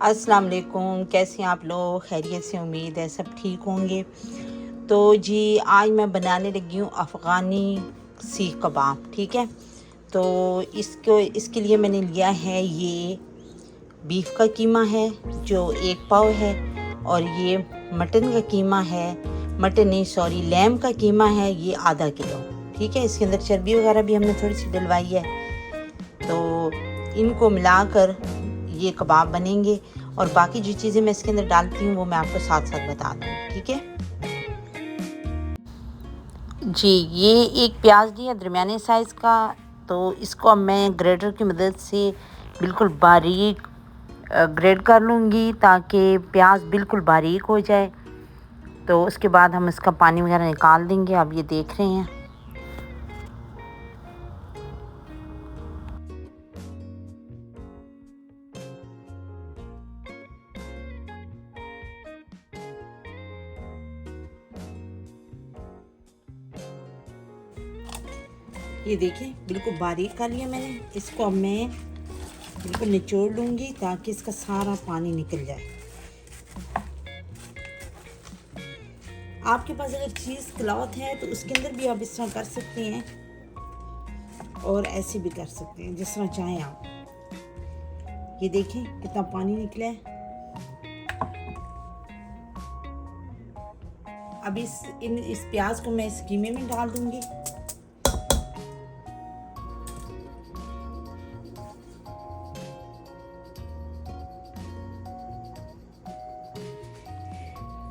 अस्सलाम वालेकुम। कैसे हैं आप लोग? खैरियत से? उम्मीद है सब ठीक होंगे। तो जी आज मैं बनाने लगी हूँ अफ़गानी सीख कबाब। ठीक है, तो इसके लिए मैंने लिया है ये बीफ का कीमा है जो 1 पाव है, और ये मटन का कीमा है, मटन नहीं सॉरी लैम का कीमा है, ये आधा किलो। ठीक है, इसके अंदर चर्बी वगैरह भी हमने थोड़ी सी डलवाई है। तो इनको मिलाकर ये कबाब बनेंगे, और बाकी जो चीज़ें मैं इसके अंदर डालती हूँ वो मैं आपको साथ साथ बता दूँगी। ठीक है जी, ये एक प्याज लिया दरमियाने साइज़ का। तो इसको अब मैं ग्रेटर की मदद से बिल्कुल बारीक ग्रेट कर लूँगी ताकि प्याज बिल्कुल बारीक हो जाए। तो उसके बाद हम इसका पानी वगैरह निकाल देंगे। आप ये देख रहे हैं। ये देखिए बिल्कुल बारीक कर लिया मैंने इसको। अब मैं बिल्कुल निचोड़ लूँगी ताकि इसका सारा पानी निकल जाए। आपके पास अगर चीज़ क्लॉथ है तो उसके अंदर भी आप इस तरह कर सकते हैं, और ऐसे भी कर सकते हैं, जिस तरह चाहें आप। ये देखें कितना पानी निकला है। अब इस प्याज को मैं इस कीमे में डाल दूंगी।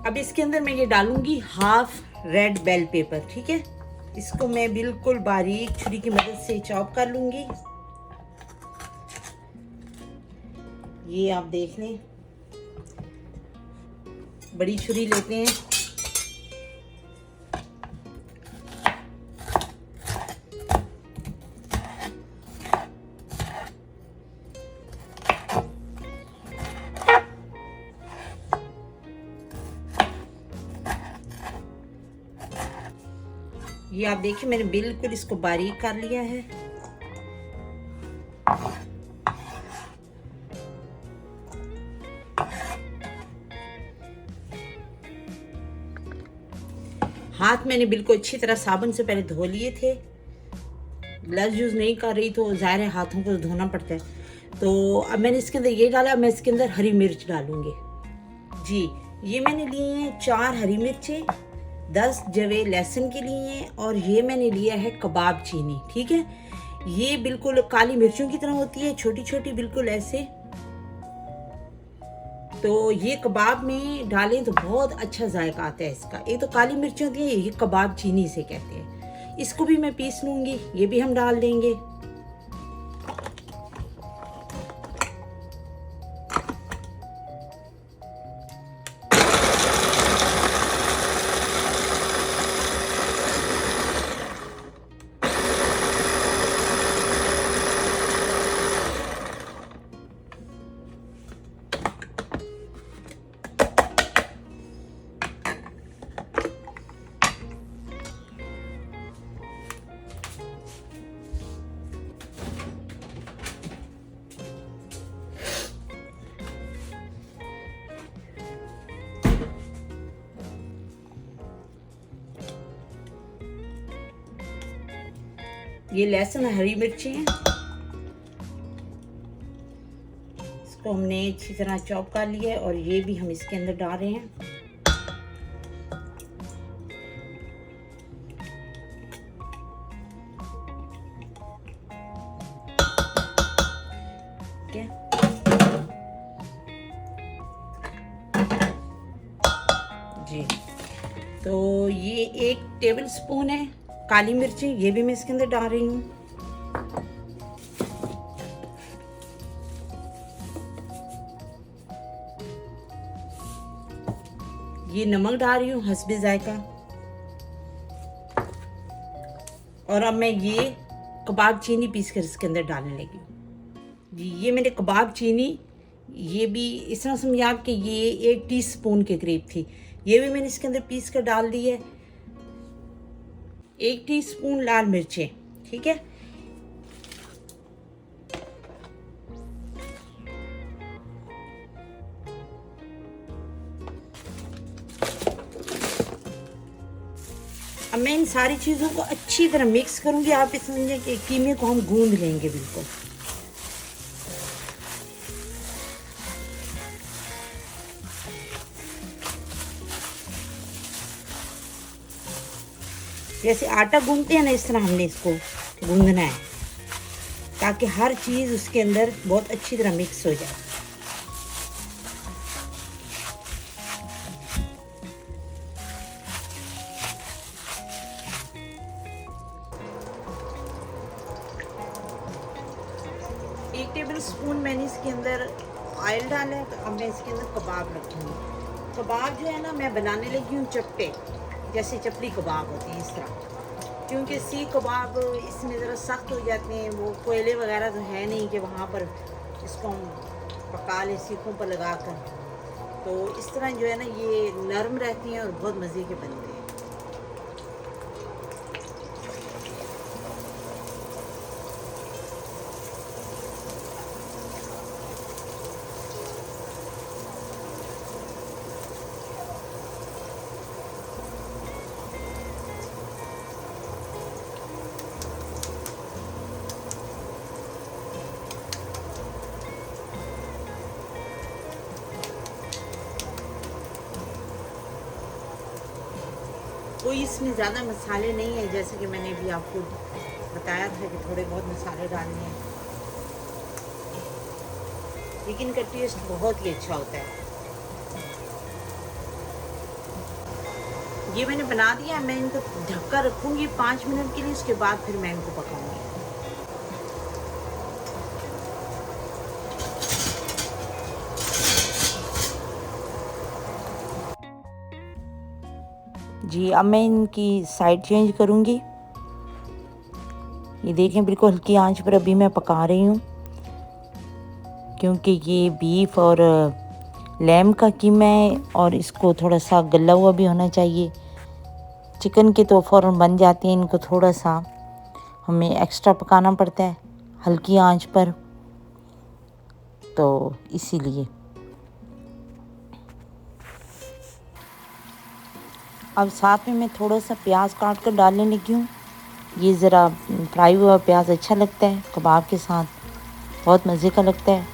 अब इसके अंदर मैं ये डालूंगी हाफ रेड बेल पेपर। ठीक है, इसको मैं बिल्कुल बारीक छुरी की मदद से चॉप कर लूंगी। ये आप देख लें, बड़ी छुरी लेते हैं। ये आप देखिए मैंने बिल्कुल इसको बारीक कर लिया है। हाथ मैंने बिल्कुल अच्छी तरह साबुन से पहले धो लिए थे। ग्लव्स यूज़ नहीं कर रही तो ज़ाहिर है हाथों को धोना पड़ता है। तो अब मैंने इसके अंदर ये डाला। मैं इसके अंदर हरी मिर्च डालूंगी। जी, ये मैंने लिए हैं 4 हरी मिर्चें, 10 जवे लहसुन के लिए हैं, और ये मैंने लिया है कबाब चीनी। ठीक है, ये बिल्कुल काली मिर्चों की तरह होती है, छोटी छोटी बिल्कुल ऐसे। तो ये कबाब में डालें तो बहुत अच्छा जायका आता है इसका। एक तो काली मिर्च होती है, ये कबाब चीनी से कहते हैं। इसको भी मैं पीस लूँगी, ये भी हम डाल देंगे। ये लहसुन हरी मिर्ची हैं, इसको हमने अच्छी तरह चॉप कर लिया है, और ये भी हम इसके अंदर डाल रहे हैं। ठीक है, जी। तो ये 1 टेबल स्पून है काली मिर्ची, ये भी मैं इसके अंदर डाल रही हूँ। ये नमक डाल रही हूँ हस्बे जायका। और अब मैं ये कबाब चीनी पीस कर इसके अंदर डालने लगी हूँ। जी, ये मैंने कबाब चीनी, ये भी इस तरह समझिए आप कि ये 1 टीस्पून के करीब थी, ये भी मैंने इसके अंदर पीस कर डाल दी है। 1 टीस्पून लाल मिर्चें। ठीक है, अब मैं इन सारी चीज़ों को अच्छी तरह मिक्स करूँगी। आप इस समझिए कि कीमे को हम गूंद लेंगे बिल्कुल। जैसे आटा गूंदते हैं ना, इस तरह हमने इसको गूंदना है ताकि हर चीज़ उसके अंदर बहुत अच्छी तरह मिक्स हो जाए। एक टेबल स्पून मैंने इसके अंदर ऑयल डाला है। तो अब मैं इसके अंदर कबाब रखूँगी। कबाब जो है ना, मैं बनाने लगी हूँ चपटे, जैसे चपली कबाब होती है इस तरह, क्योंकि सीख कबाब इसमें ज़रा सख्त हो जाते हैं। वो कोयले वगैरह तो है नहीं कि वहाँ पर इसको हम पका लें सीखों पर लगा कर। तो इस तरह जो है ना, ये नरम रहती हैं और बहुत मज़े के बनते हैं। कोई इसमें ज़्यादा मसाले नहीं है, जैसे कि मैंने भी आपको बताया था कि थोड़े बहुत मसाले डालने हैं, लेकिन इनका टेस्ट बहुत ही अच्छा होता है। ये मैंने बना दिया। मैं इनको ढककर रखूँगी 5 मिनट के लिए, उसके बाद फिर मैं इनको पकाऊँगी। जी, अब मैं इनकी साइड चेंज करूँगी। ये देखें, बिल्कुल हल्की आंच पर अभी मैं पका रही हूँ, क्योंकि ये बीफ और लैम का कीमा है और इसको थोड़ा सा गला हुआ भी होना चाहिए। चिकन के तो फ़ौरन बन जाते हैं, इनको थोड़ा सा हमें एक्स्ट्रा पकाना पड़ता है हल्की आंच पर, तो इसीलिए। अब साथ में मैं थोड़ा सा प्याज काट कर डालने लगी हूँ। ये ज़रा फ्राई हुआ प्याज अच्छा लगता है कबाब के साथ, बहुत मज़े का लगता है।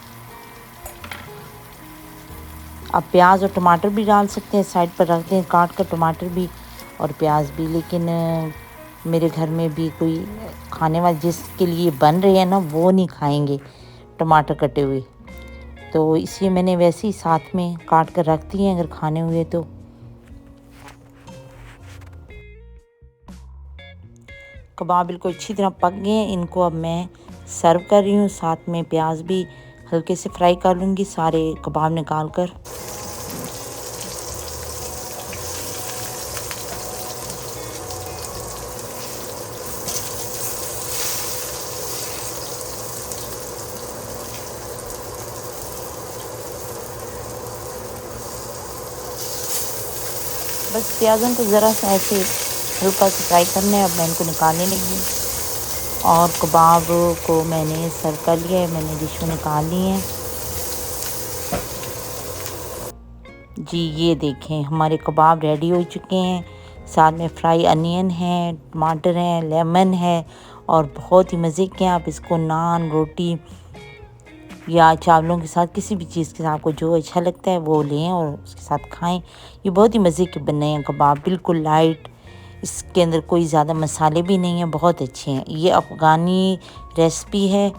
आप प्याज और टमाटर भी डाल सकते हैं, साइड पर रख दें काट कर टमाटर भी और प्याज भी, लेकिन मेरे घर में भी कोई खाने वाले जिसके लिए बन रहे हैं ना, वो नहीं खाएंगे टमाटर कटे हुए, तो इसलिए मैंने वैसे ही साथ में काट कर रख दिए अगर खाने हुए तो। कबाब बिल्कुल अच्छी तरह पक गए हैं। इनको अब मैं सर्व कर रही हूँ। साथ में प्याज भी हल्के से फ्राई कर लूँगी सारे कबाब निकाल कर। बस प्याज़ों को ज़रा सा ऐसे हल्का सा फ्राई करना है। अब मैं इनको निकालने लगी और कबाब को मैंने सर्व कर लिया है, मैंने डिश में निकाल ली है। जी, ये देखें हमारे कबाब रेडी हो चुके हैं। साथ में फ्राई अनियन है, टमाटर है, लेमन है और बहुत ही मज़े के हैं। आप इसको नान, रोटी या चावलों के साथ, किसी भी चीज़ के साथ आपको जो अच्छा लगता है वो लें और उसके साथ खाएं। ये बहुत ही मज़े के बने हैं कबाब, बिल्कुल लाइट, इसके अंदर कोई ज़्यादा मसाले भी नहीं हैं, बहुत अच्छे हैं। ये अफ़गानी रेसिपी है।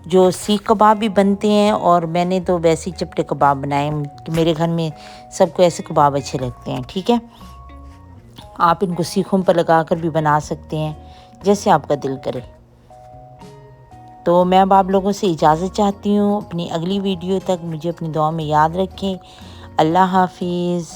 जो सीख कबाब भी बनते हैं और मैंने तो वैसे ही चपटे कबाब बनाए कि मेरे घर में सबको ऐसे कबाब अच्छे लगते हैं। ठीक है, आप इनको सीखों पर लगा कर भी बना सकते हैं, जैसे आपका दिल करे। तो मैं अब आप लोगों से इजाज़त चाहती हूँ। अपनी अगली वीडियो तक मुझे अपनी दुआ में याद रखें। अल्लाह हाफिज़।